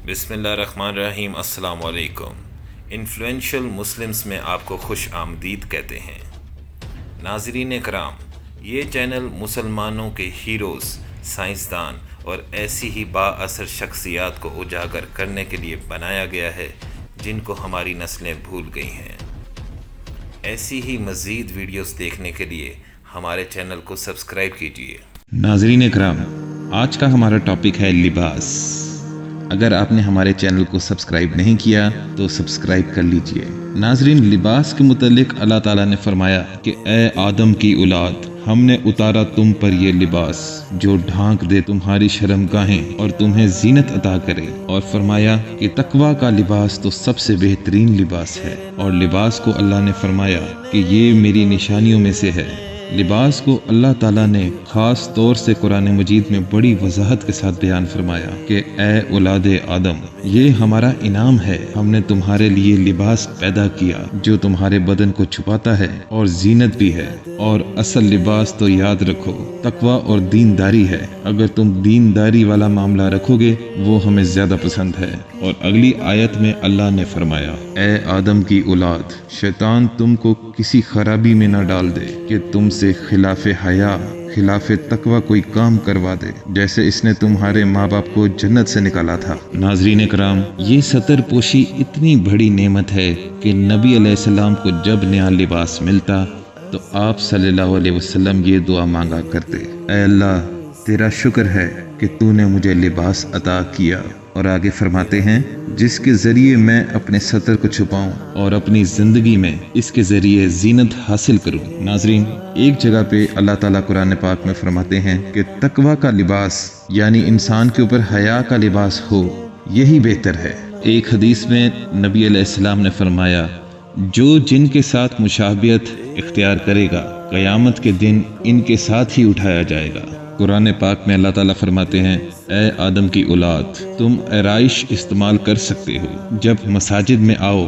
बिस्मिल्लाहिर्रहमानिर्रहीम। अस्सलाम वालेकुम। इन्फ्लुएंशियल मुस्लिम्स में आपको खुश आमदीद कहते हैं। नाज़रीन कराम, ये चैनल मुसलमानों के हीरोज़, साइंसदान और ऐसी ही बाअसर शख्सियात को उजागर करने के लिए बनाया गया है जिनको हमारी नस्लें भूल गई हैं। ऐसी ही मज़ीद वीडियोस देखने के लिए हमारे चैनल को सब्सक्राइब कीजिए। नाज़रीन इकराम, आज का हमारा टॉपिक है लिबास। अगर आपने हमारे चैनल को सब्सक्राइब नहीं किया तो सब्सक्राइब कर लीजिए। नाज़रीन, लिबास के मुतालिक अल्लाह ताला ने फरमाया कि ए आदम की औलाद, हमने उतारा तुम पर ये लिबास जो ढांक दे तुम्हारी शर्मगाहें और तुम्हें जीनत अता करे, और फरमाया कि तकवा का लिबास तो सबसे बेहतरीन लिबास है। और लिबास को अल्लाह ने फरमाया कि ये मेरी निशानियों में से है। लिबास को अल्लाह ताला ने ख़ास तौर से कुरान मजीद में बड़ी वजाहत के साथ बयान फरमाया कि ए औलादे आदम, ये हमारा इनाम है, हमने तुम्हारे लिए लिबास पैदा किया जो तुम्हारे बदन को छुपाता है और जीनत भी है। और असल लिबास तो याद रखो तकवा और दीनदारी है। अगर तुम दीनदारी वाला मामला रखोगे वो हमें ज्यादा पसंद है। और अगली आयत में अल्लाह ने फरमाया, ए आदम की औलाद, शैतान तुमको किसी खराबी में न डाल दे कि तुमसे खिलाफे हया, खिलाफे तकवा कोई काम करवा दे, जैसे इसने तुम्हारे माँ बाप को जन्नत से निकाला था। नाजरीन कराम, ये सतर पोशी इतनी बड़ी नेमत है कि नबी अलैहिस्सलाम को जब नया लिबास मिलता तो आप सल्लल्लाहु अलैहि वसल्लम ये दुआ मांगा करते, ऐ अल्लाह, तेरा शुक्र है कि तूने मुझे लिबास अता किया। और आगे फरमाते हैं, जिसके ज़रिए मैं अपने सतर को छुपाऊं और अपनी ज़िंदगी में इसके ज़रिए जीनत हासिल करूं। नाजरीन, एक जगह पे अल्लाह ताला कुरान पाक में फरमाते हैं कि तकवा का लिबास यानी इंसान के ऊपर हया का लिबास हो, यही बेहतर है। एक हदीस में नबी अलैहिस्सलाम ने फरमाया, जो जिनके साथ मुशाबियत इख्तियार करेगा क़यामत के दिन इनके साथ ही उठाया जाएगा। कुरान पाक में अल्लाह ताला फरमाते हैं, ए आदम की औलाद, तुम आराइश इस्तेमाल कर सकते हो। जब मसाजिद में आओ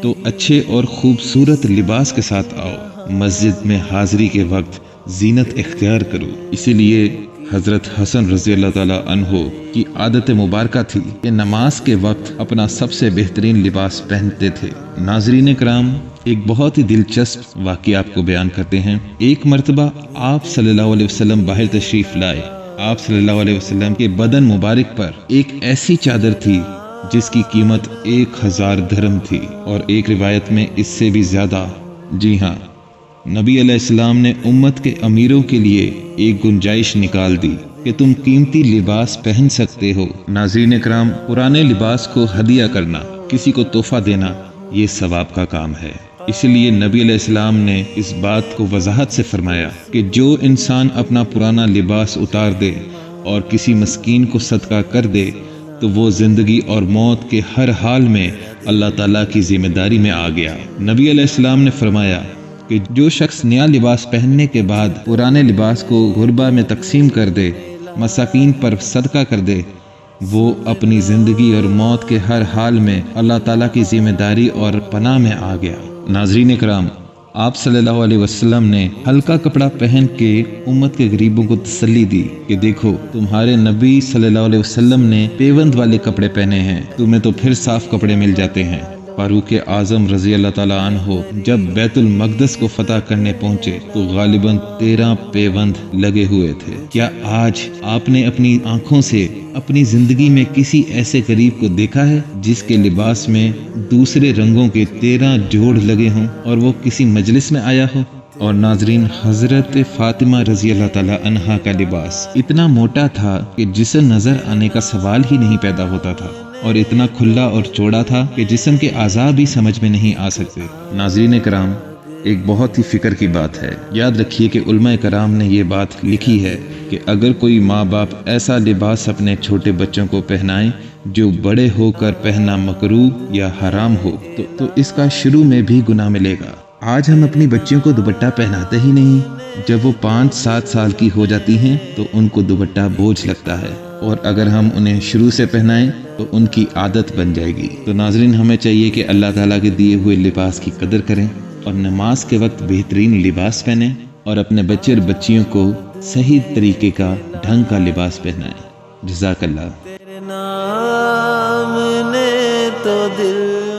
तो अच्छे और खूबसूरत लिबास के साथ आओ। मस्जिद में हाजिरी के वक्त जीनत इख्तियार करो। इसीलिए हज़रत हसन रज़ी अल्लाह ताला अन्हो की आदत मुबारक थी कि नमाज के वक्त अपना सबसे बेहतरीन लिबास पहनते थे। नाज़रीन कराम, एक बहुत ही दिलचस्प वाक़या आपको बयान करते हैं। एक मरतबा आप सल्लल्लाहु अलैहि वसल्लम बाहर तशरीफ़ लाए। आप सल्लल्लाहु अलैहि वसल्लम के बदन मुबारक पर एक ऐसी चादर थी जिसकी कीमत 1000 दिरहम थी, और एक रिवायत में इससे भी ज़्यादा। जी हाँ, नबी अलैहिस्सलाम ने उम्मत के अमीरों के लिए एक गुंजाइश निकाल दी कि तुम कीमती लिबास पहन सकते हो। नाज़रीन कराम, पुराने लिबास को हदिया करना, किसी को तोहफा देना, ये सवाब का काम है। इसलिए नबी अलैहिस्सलाम ने इस बात को वजाहत से फरमाया कि जो इंसान अपना पुराना लिबास उतार दे और किसी मस्कीन को सदका कर दे तो वो ज़िंदगी और मौत के हर हाल में अल्लाह ताला की जिम्मेदारी में आ गया। नबी अलैहिस्सलाम ने फरमाया कि जो शख्स नया लिबास पहनने के बाद पुराने लिबास को गुरबा में तकसीम कर दे, मसाकीन पर सदका कर दे, वो अपनी ज़िंदगी और मौत के हर हाल में अल्लाह ताला की जिम्मेदारी और पनाह में आ गया। नाज़रीन कराम, आप सल्लल्लाहु अलैहि वसल्लम ने हल्का कपड़ा पहन के उम्मत के गरीबों को तसल्ली दी कि देखो, तुम्हारे नबी सल्लल्लाहु अलैहि वसल्लम ने पेवंद वाले कपड़े पहने हैं, तुम्हें तो फिर साफ कपड़े मिल जाते हैं। फारूक आज़म रज़ी अल्लाह ताला अन्हो जब बैतुल मक़दस को फतह करने पहुंचे तो गालिबन 13 पेवंद लगे हुए थे। क्या आज आपने अपनी आंखों से अपनी जिंदगी में किसी ऐसे गरीब को देखा है जिसके लिबास में दूसरे रंगों के 13 जोड़ लगे हों और वो किसी मजलिस में आया हो? और नाजरीन, हजरत फातिमा रजी अल्लाह ताला अन्हा का लिबास इतना मोटा था कि जिस्म नजर आने का सवाल ही नहीं पैदा होता था, और इतना खुला और चौड़ा था कि जिस्म के आज़ा भी समझ में नहीं आ सकते। नाजरीन कराम, एक बहुत ही फिक्र की बात है। याद रखिए कि उलमा कराम ने ये बात लिखी है कि अगर कोई माँ बाप ऐसा लिबास अपने छोटे बच्चों को पहनाए जो बड़े होकर पहनना मकरूह या हराम हो तो इसका शुरू में भी गुनाह मिलेगा। आज हम अपनी बच्चियों को दुपट्टा पहनाते ही नहीं। जब वो 5-7 साल की हो जाती हैं तो उनको दुपट्टा बोझ लगता है, और अगर हम उन्हें शुरू से पहनाएं तो उनकी आदत बन जाएगी। तो नाजरीन, हमें चाहिए कि अल्लाह ताला के दिए हुए लिबास की कदर करें और नमाज के वक्त बेहतरीन लिबास पहनें और अपने बच्चे और बच्चियों को सही तरीके का ढंग का लिबास पहनाएं। जज़ाकल्लाह। دل